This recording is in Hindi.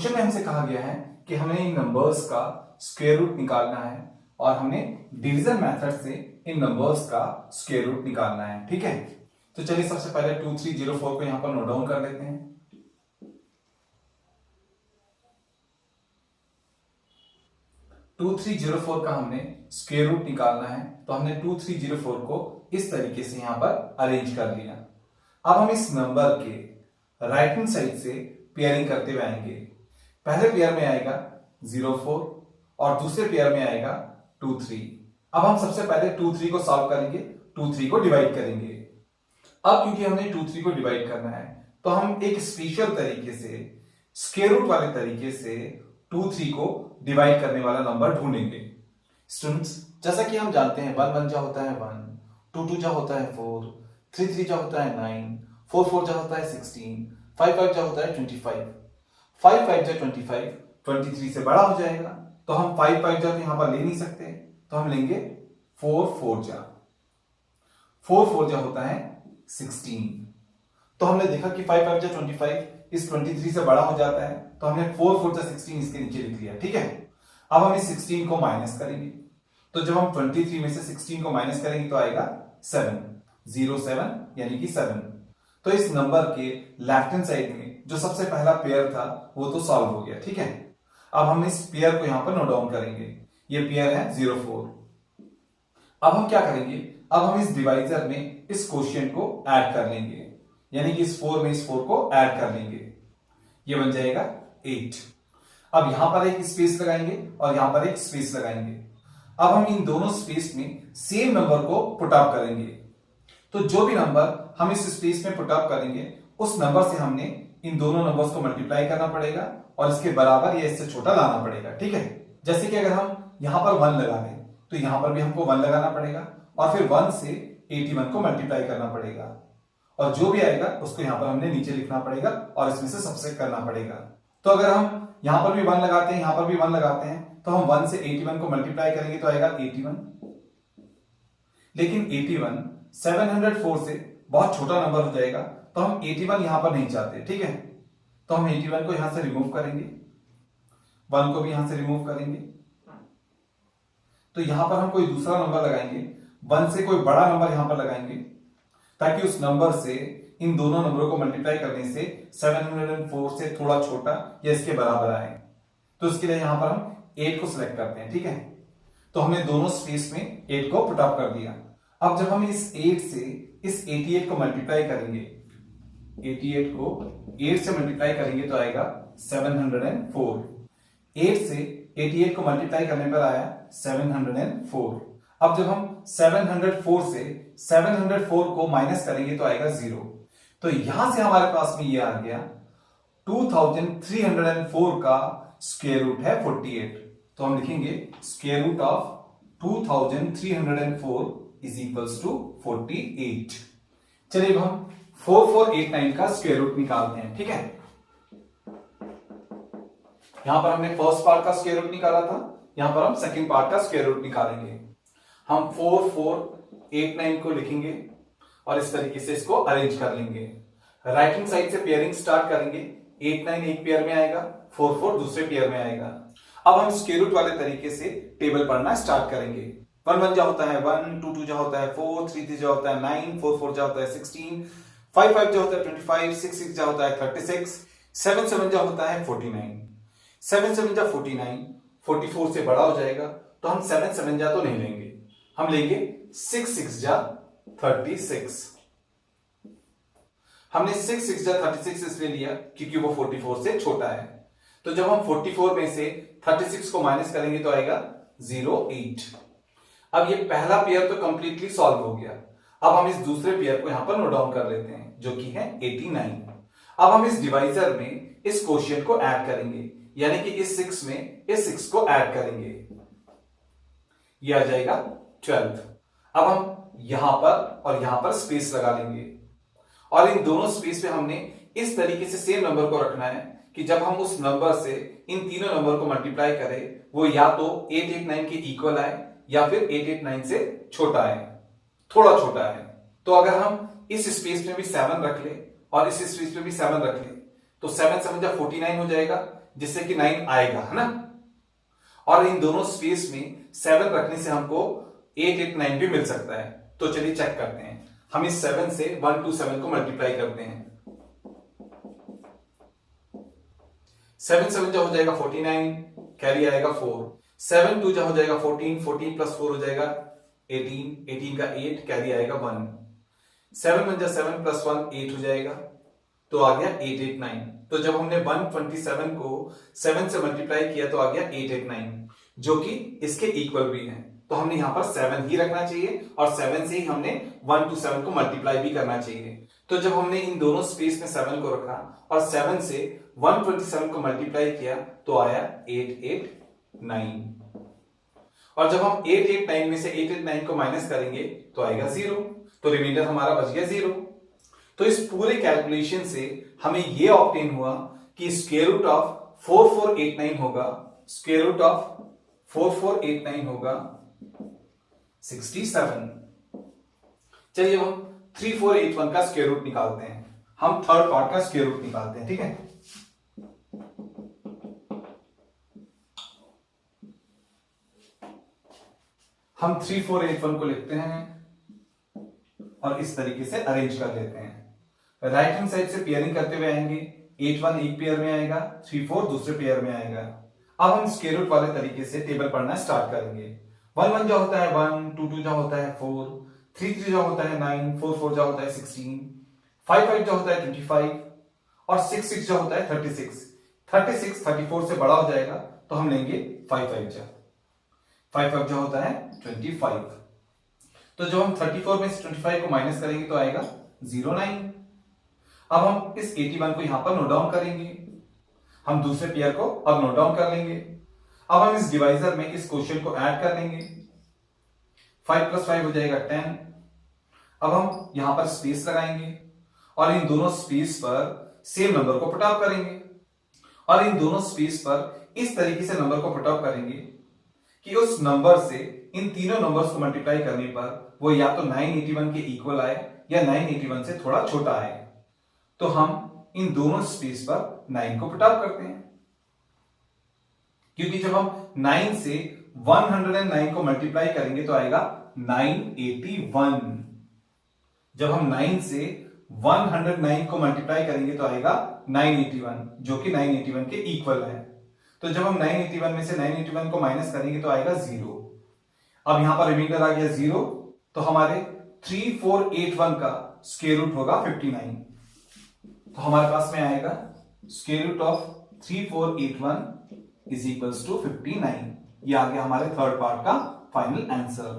क्वेश्चन में हमसे कहा गया है कि हमें इन नंबर्स का स्क्वायर रूट निकालना है और हमें डिवीजन मेथड से इन नंबर्स का स्क्वायर रूट निकालना है। ठीक है, तो चलिए सबसे पहले 2304 को यहां पर नोट डाउन कर लेते हैं। 2304 का हमने स्क्वायर रूट निकालना है, तो हमने 2304 को इस तरीके से यहां पर अरेंज कर लिया। अब हम इस नंबर के राइट हैंड साइड से पेयरिंग करते हुए आएंगे। पहले पेयर में आएगा 04 और दूसरे पेयर में आएगा 23। अब हम सबसे पहले 23 को सॉल्व करेंगे, 23 को डिवाइड करेंगे। अब क्योंकि हमने 23 को डिवाइड करना है तो हम एक स्पेशल तरीके से स्क्वायर रूट वाले तरीके से 23 को डिवाइड करने वाला नंबर ढूंढेंगे। स्टूडेंट्स, जैसा कि हम जानते हैं 1 1 जा होता है 1, 2 2 जा होता है 4, 3 3 जा होता है 9, 4 4 जा होता है 16, 5 5 जा होता है 25, 5 5 जा 25, 23 से बड़ा हो जाएगा तो हम 5 5 जा तो यहां पर ले नहीं सकते, तो हम लेंगे 4 4 जा। 4 4 जा होता है 16। तो हमने देखा कि 5 5 जा 25 इस 23 से बड़ा हो जाता है, तो हमने 4 4 जा 16 इसके नीचे लिख लिया। ठीक है, अब हम इस 16 को माइनस करेंगे, तो जब हम 23 में से 16 को माइनस करेंगे तो आएगा 7, 0 7 यानी कि 7। तो इस नंबर के लेफ्ट हैंड साइड में जो सबसे पहला पेयर था वो तो सॉल्व हो गया। ठीक है, अब हम इस पेयर को यहां पर नोट डाउन करेंगे। ये पेयर है 04। अब हम क्या करेंगे, अब हम इस डिवाइजर में इस क्वोशिएंट को ऐड कर लेंगे, यानी कि इस 4 में इस 4 को ऐड कर लेंगे, ये बन जाएगा 8। अब यहां पर एक स्पेस लगाएंगे और यहां पर एक स्पेस लगाएंगे। अब हम इन दोनों स्पेस में सेम नंबर को पुट अप करेंगे, तो जो भी नंबर हम इस स्पेस में पुट अप करेंगे उस नंबर से हमने इन दोनों नंबर्स को मल्टीप्लाई करना पड़ेगा और इसके बराबर या इससे छोटा लाना पड़ेगा। ठीक है, जैसे कि अगर हम यहां पर 1 लगा दें तो यहां पर भी हमको 1 लगाना पड़ेगा और फिर 1 से 81 को मल्टीप्लाई करना पड़ेगा और जो भी आएगा उसको यहां पर हमने नीचे लिखना पड़ेगा और इसमें से सबट्रैक्ट करना पड़ेगा। तो अगर हम यहां पर भी 1 लगाते हैं, यहां पर भी 1 लगाते हैं, तो हम 1 से 81 को मल्टीप्लाई करेंगे तो आएगा 81। लेकिन 81 704 से बहुत छोटा नंबर हो जाएगा, तो हम 81 यहां पर नहीं चाहते। ठीक है, तो हम 81 को यहां से रिमूव करेंगे, 1 को भी यहां से रिमूव करेंगे, तो यहां पर हम कोई दूसरा नंबर लगाएंगे, 1 से कोई बड़ा नंबर यहां पर लगाएंगे ताकि उस नंबर से इन दोनों नंबरों को मल्टीप्लाई करने से 704 से थोड़ा छोटा या इसके बराबर आए। तो इसके लिए यहां पर हम 8 को सिलेक्ट करते हैं। ठीक है, तो हमने दोनों स्पेस में 8 को पुट अप कर दिया। अब जब हम इस 8 से इस 88 को मल्टीप्लाई करेंगे, 88 को 8 से मल्टीप्लाई करेंगे तो आएगा 704। 8 से 88 को मल्टीप्लाई करने पर आया 704। अब जब हम 704 से 704 को माइनस करेंगे तो आएगा 0। तो यहां से हमारे पास में ये आ गया 2304 का स्क्वायर रूट है 48। तो हम लिखेंगे square root of 2304 is equals to 48। चलिए अब हम 4489 का स्क्वायर रूट निकालते हैं। ठीक है, यहां पर हमने फर्स्ट पार्ट का स्क्वायर रूट निकाला था, यहां पर हम सेकंड पार्ट का स्क्वायर रूट निकालेंगे। हम 4489 को लिखेंगे और इस तरीके से इसको अरेंज कर लेंगे। राइट हैंड साइड से पेयरिंग स्टार्ट करेंगे, 89 एक पेयर में आएगा, 44 दूसरे पेयर में आएगा। अब हम स्क्वायर रूट वाले तरीके से टेबल पढ़ना स्टार्ट करेंगे। 1 1 जा होता है 1, 2 2 जा होता है 4, 3 3 जा होता है 9, 4 4 जा होता है 16, 5 5 जा होता है 25, 6 6 जा होता है 36, 7 7 जा होता है 49। 7 7 जा 49, 44 से बड़ा हो जाएगा तो हम 7 7 जा तो नहीं लेंगे, हम लेंगे 6 6 जा 36। हमने 6 6 जा 36 इसलिए लिया क्योंकि वो 44 से छोटा है। तो जब हम 44 में से 36 को माइनस करेंगे तो आएगा 08। अब ये पहला पेयर तो कंप्लीटली सॉल्व हो गया। अब हम इस दूसरे पेयर को यहां पर नोट डाउन कर लेते हैं जो कि है 89। अब हम इस डिवाइजर में इस क्वोशिएंट को ऐड करेंगे, यानी कि इस 6 में इस 6 को ऐड करेंगे, ये आ जाएगा 12। अब हम यहां पर और यहां पर स्पेस लगा लेंगे और इन दोनों स्पेस पे हमने इस तरीके से सेम नंबर को रखना है कि जब हम उस नंबर से इन तीनों नंबर को मल्टीप्लाई करें वो या तो 889 के इक्वल आए या फिर 889 से छोटा है, थोड़ा छोटा है। तो अगर हम इस स्पेस में भी 7 रख ले और इस स्पेस में भी 7 रख ले तो 7 7 जा 49 हो जाएगा, जिससे कि 9 आएगा, है ना। और इन दोनों स्पेस में 7 रखने से हमको 8 8 9 भी मिल सकता है। तो चलिए चेक करते हैं। हम इस 7 से 1 2 7 को मल्टीप्लाई करते हैं। 7 7 जो हो जाएगा 49, कैरी आएगा 4। 7 2 जो हो जाएगा 14, 14 प्लस 4 हो जाएगा 18, 18 का 8, कैरी आएगा 1। 7 1 7 प्लस 1 8 हो जाएगा, तो आ गया 8 8 9। तो जब हमने 127 को 7 से मल्टीप्लाई किया तो आ गया 8 8 9, जो कि इसके इक्वल भी है। तो हमने यहां पर 7 ही रखना चाहिए और 7 से ही हमने 1 to 7 को मल्टीप्लाई भी करना चाहिए। तो जब हमने इन दोनों स्पेस में 7 को रखा और 7 से 127 को मल्टीप्लाई किया तो आया 8 8 9। और जब हम 8 8 9 में से 8 8 9 को माइनस करेंगे तो आएगा 0, तो रिमाइंडर हमारा बच गया 0। तो इस पूरे कैलकुलेशन से हमें ये ऑब्टेन हुआ कि स्क्वायर रूट ऑफ 4489 होगा, स्क्वायर रूट ऑफ 4489 होगा 67। चलिए हम 3481 का स्क्वायर रूट निकालते हैं। हम थर्ड पार्ट का स्क्वायर रूट निकालते हैं, ठीक है। हम 3481 को लिखते हैं और इस तरीके से अरेंज कर लेते हैं। राइट हैंड साइड से पेयरिंग करते हुए आएंगे। 81 एक पेयर में आएगा, 34 दूसरे पेयर में आएगा। अब हम स्क्वायर रूट वाले तरीके से टेबल पढ़ना स्टार्ट करेंगे। 1 1 जो होता है 1, 2 2 जो होता है 4, 3 3 जो होता है 9, 4 4 जो होता है 16, 5 5 जो होता है 25 और 6 6 जो होता है 36। 36 34 से बड़ा हो जाएगा तो हम लेंगे 5 5 जा। 5 5 जो होता है 25। तो जब हम 34 में से 25 को माइनस करेंगे तो आएगा 09। अब हम इस 81 को यहां पर नोट डाउन करेंगे। हम दूसरे पेयर को अब नोट डाउन कर लेंगे। अब हम इस डिवाइजर में इस क्वोशिएंट को ऐड कर लेंगे। 5 + 5 हो जाएगा 10। अब हम यहां पर स्पेस लगाएंगे और इन दोनों स्पेस पर सेम नंबर को पुट अप करेंगे और इन दोनों स्पेस पर इस तरीके से नंबर को पुट अप करेंगे कि उस नंबर से इन तीनों नंबर्स को मल्टीप्लाई करने पर वो या तो 981 के इक्वल आए या 981 से थोड़ा छोटा आए। तो हम इन दोनों स्पेस पर 9 को पुट अप करते हैं, क्योंकि जब हम 9 से 109 को मल्टीप्लाई करेंगे तो आएगा 981। जब हम 9 से 109 को मल्टीप्लाई करेंगे तो आएगा 981, जो कि 981 के इक्वल है। तो जब हम 981 में से 981 को माइनस करेंगे तो आएगा 0। अब यहां पर रिमाइंडर आ गया 0, तो हमारे 3481 का स्क्वायर रूट होगा 59। तो हमारे पास में आएगा square root of 3481 is equals to 59। ये आ गया हमारे थर्ड पार्ट का फाइनल आंसर।